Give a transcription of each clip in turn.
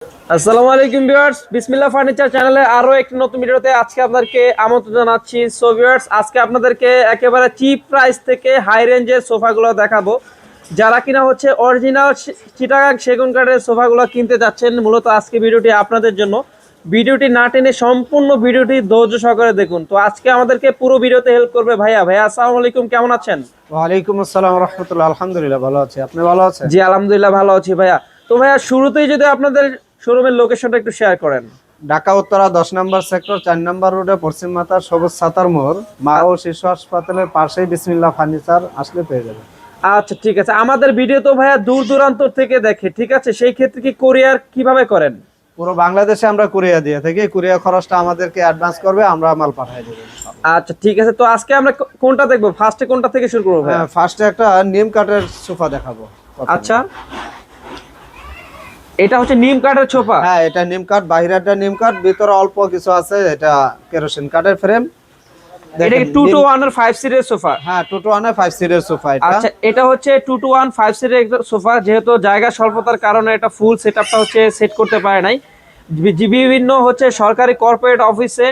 আসসালামু আলাইকুম ভিউয়ার্স, বিসমিল্লাহ ফার্নিচার চ্যানেলে আরো একটি নতুন ভিডিওতে আজকে আপনাদেরকে আমন্ত্রণ জানাচ্ছি। সো ভিউয়ার্স, আজকে আপনাদেরকে একেবারে চিপ প্রাইস থেকে হাই রেঞ্জের সোফাগুলো দেখাবো। যারা কিনা হচ্ছে অরিজিনাল চিটাগাং সেগুন কাঠের সোফাগুলো কিনতে যাচ্ছেন, মূলত আজকে ভিডিওটি আপনাদের জন্য। ভিডিওটি না টেনে সম্পূর্ণ ভিডিওটি ধৈর্য সহকারে দেখুন। তো আজকে আমাদেরকে পুরো ভিডিওতে হেল্প করবে ভাইয়া। ভাইয়া আসসালামু আলাইকুম, কেমন আছেন? ওয়ালাইকুম আসসালাম ওয়া রাহমাতুল্লাহ। আলহামদুলিল্লাহ ভালো আছি, আপনি ভালো আছেন? জি আলহামদুলিল্লাহ ভালো আছি ভাইয়া। তো ভাইয়া শুরুতেই যদি আপনাদের শোরুমের লোকেশনটা একটু শেয়ার করেন। ঢাকা উত্তরা 10 নম্বর সেক্টর 4 নম্বর রোডে পশ্চিম মাথা সবুজ সাতার মোড়, মা ও শিশু হাসপাতালের পাশেই বিসমিল্লাহ ফার্নিচার আসলে পেয়ে যাবেন। আচ্ছা ঠিক আছে। আমাদের ভিডিও তো ভাইয়া দূর দূরান্ত থেকে দেখে, ঠিক আছে, সেই ক্ষেত্রে কি কোরিয়ার কিভাবে করেন? পুরো বাংলাদেশে আমরা কুরিয়ার দিয়ে থাকি, কুরিয়ার খরচটা আমাদেরকে অ্যাডভান্স করবে, আমরা মাল পাঠিয়ে দেব। আচ্ছা ঠিক আছে। তো আজকে আমরা কোনটা দেখবো, ফার্স্টে কোনটা থেকে শুরু করবো ভাইয়া? ফার্স্টে একটা নিম কাঠের সোফা দেখাবো। আচ্ছা, এটা হচ্ছে নিম কাঠের সোফা। হ্যাঁ, এটা নিম কাঠ, বাইরেটা নিম কাঠ, ভিতরে অল্প কিছু আছে, এটা কেরোসিন কাঠের ফ্রেম। এটা কি 2 to 1 এর 5 সিটের সোফা? হ্যাঁ, 2 to 1 এর 5 সিটের সোফা এটা। আচ্ছা, এটা হচ্ছে 2 to 1 5 সিটের একটা সোফা। যেহেতু জায়গা স্বল্পতার কারণে এটা ফুল সেটআপটা হচ্ছে সেট করতে পারে নাই। বিভিন্ন হচ্ছে সরকারি কর্পোরেট অফিসে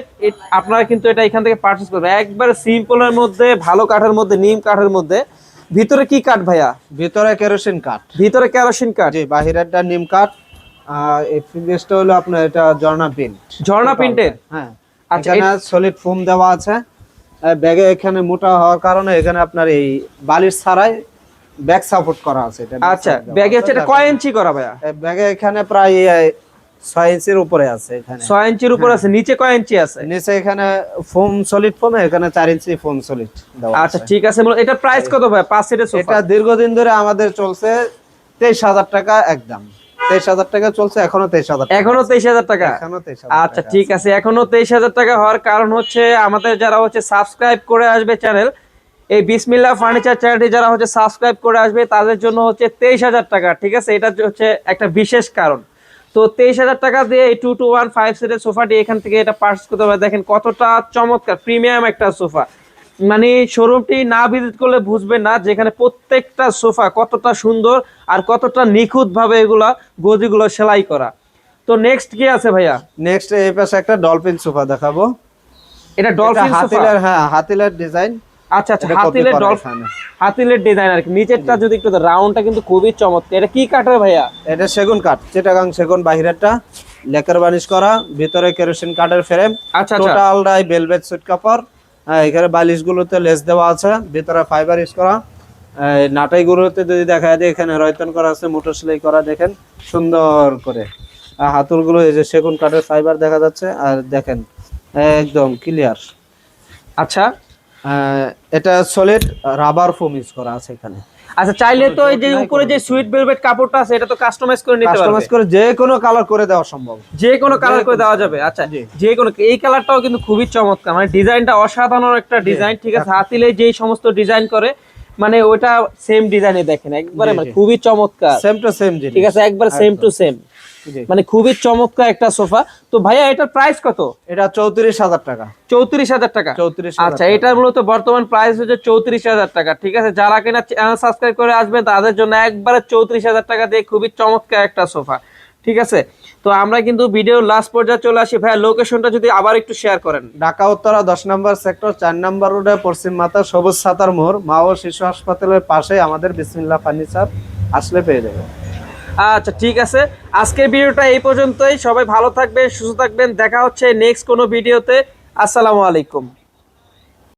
আপনারা কিন্তু এটা এখান থেকে পারচেজ করবেন। একবার সিম্পলের মধ্যে, ভালো কাঠের মধ্যে, নিম কাঠের মধ্যে। ভিতরে কি কাঠ ভাইয়া? ভিতরে কেরোসিন কাঠ। ভিতরে কেরোসিন কাঠ। জি, বাহিরেরটা নিম কাঠ, আর এই ফিনিশটা হলো আপনার এটা ঝর্ণা প্রিন্ট। ঝর্ণা প্রিন্টের। হ্যাঁ, আচ্ছা, এখানে সলিড ফোম দেওয়া আছে। ব্যাগে এখানে মোটা হওয়ার কারণে এখানে আপনার এই বালিশ ছাড়াই ব্যাগ সাপোর্ট করা আছে এটা। আচ্ছা, ব্যাগে হচ্ছে এটা কয় ইঞ্চি করা ভাইয়া? ব্যাগে এখানে প্রায় 6 ইঞ্চির উপরে আছে। এখানে 6 ইঞ্চির উপর আছে। নিচে কয় ইঞ্চি আছে? নিচে এখানে ফোম সলিড ফোম, এখানে 4 ইঞ্চি ফোম সলিড দেওয়া আছে। আচ্ছা ঠিক আছে। এটা প্রাইস কত ভাই 5 সিটের সোফা? এটা দীর্ঘদিন ধরে আমাদের চলছে 23,000 টাকা একদম। 23,000 টাকা চলছে, এখনো 23,000 এখনো 23,000 টাকা? এখনো 23,000। আচ্ছা ঠিক আছে। এখনো 23,000 টাকা হওয়ার কারণ হচ্ছে আমাদের যারা হচ্ছে সাবস্ক্রাইব করে আসবে চ্যানেল, এই বিসমিল্লাহ ফার্নিচার চ্যানেলটি যারা হচ্ছে সাবস্ক্রাইব করে আসবে তাদের জন্য হচ্ছে 23,000 টাকা, ঠিক আছে। এটা হচ্ছে একটা বিশেষ কারণ। তো 23,000 টাকা দিয়ে এই 2 to 1 5 সিটের সোফাটি এখান থেকে এটা পারচেজ করতে হবে। দেখেন কতটা চমৎকার প্রিমিয়াম একটা সোফা। মানে শোরুমটি না ভিজিট করলে বুঝবেন না যেখানে প্রত্যেকটা সোফা কতটা সুন্দর আর কতটা নিখুঁত ভাবে এগুলা গদিগুলো সেলাই করা। তো নেক্সট কি আছে ভাইয়া? নেক্সট এই পাশে একটা ডলফিন সোফা দেখাবো। এটা ডলফিন সোফা? হাতিলের, হ্যাঁ, হাতিলের ডিজাইন। আচ্ছা আচ্ছা, হাতিলের ডলফিন, হাতিলের ডিজাইন আর কি। নিচেরটা যদি একটু রাউন্ডটা কিন্তু খুবই চমৎকার। এটা কি কাঠের ভাইয়া? এটা সেগুন কাঠ, চিটাগাং সেগুন। বাহিরেরটা লেকার বানিশ করা, ভিতরে কেরোসিন কাঠের ফ্রেম। আচ্ছা আচ্ছা, টোটালটাই ভেলভেট সুট কাপড়। হ্যাঁ, এখানে বালিশগুলোতে লেস দেওয়া আছে, ভিতরে ফাইবার ইউজ করা। নাটাইগুলোতে যদি দেখা যায় এখানে রয়তন করা আছে, মোটর সেলাই করা, দেখেন সুন্দর করে। হাতুলগুলো এই যে সেগুন কাঠের ফাইবার দেখা যাচ্ছে, আর দেখেন একদম ক্লিয়ার। আচ্ছা, এটা সলিড রাবার ফোম ইউজ করা আছে এখানে। আচ্ছা, চাইলে তো এই যে উপরে যে সুইট ভেলভেট কাপড়টা আছে এটা তো কাস্টমাইজ করে নিতে পারবে। কাস্টমাইজ করে যে কোনো কালার করে দেওয়া সম্ভব, যে কোনো কালার করে দেওয়া যাবে। আচ্ছা, যে কোনো। এই কালারটাও কিন্তু খুবই চমৎকার, মানে ডিজাইনটা অসাধারণ একটা ডিজাইন, ঠিক আছে। হাতিলে যেই সমস্ত ডিজাইন করে, মানে ওটা সেম ডিজাইনে দেখেন একবারে, মানে খুবই চমৎকার। সেম টু সেম, ঠিক আছে, একবার সেম টু সেম, মানে খুবই চমৎকার একটা সোফা। তো ভাইয়া এটার প্রাইস কত? এটা 34,000 টাকা। 34,000 টাকা? 34,000। আচ্ছা, এটার মূলত বর্তমান প্রাইস হচ্ছে 34,000 টাকা, ঠিক আছে। যারা কিনা চ্যানেল সাবস্ক্রাইব করে আসবেন তাদের জন্য একবারে 34,000 টাকা দিয়ে খুবই চমৎকার একটা সোফা, ঠিক আছে। তো আমরা কিন্তু ভিডিওর লাস্ট পর্যায়ে চলে আসি। ভাইয়া লোকেশনটা যদি আবার একটু শেয়ার করেন। ঢাকা উত্তরা 10 নম্বর সেক্টর 4 নম্বর রোডে পশ্চিম মাথা সবুজ সাতার মোড়, মা ও শিশু হাসপাতালের পাশে আমাদের বিসমিল্লাহ ফার্নিচার আসলে পেয়ে যাবে। আচ্ছা ঠিক আছে, আজকের ভিডিওটা এই পর্যন্তই। সবাই ভালো থাকবেন, সুস্থ থাকবেন। দেখা হচ্ছে নেক্সট কোনো ভিডিওতে। আসসালামু আলাইকুম।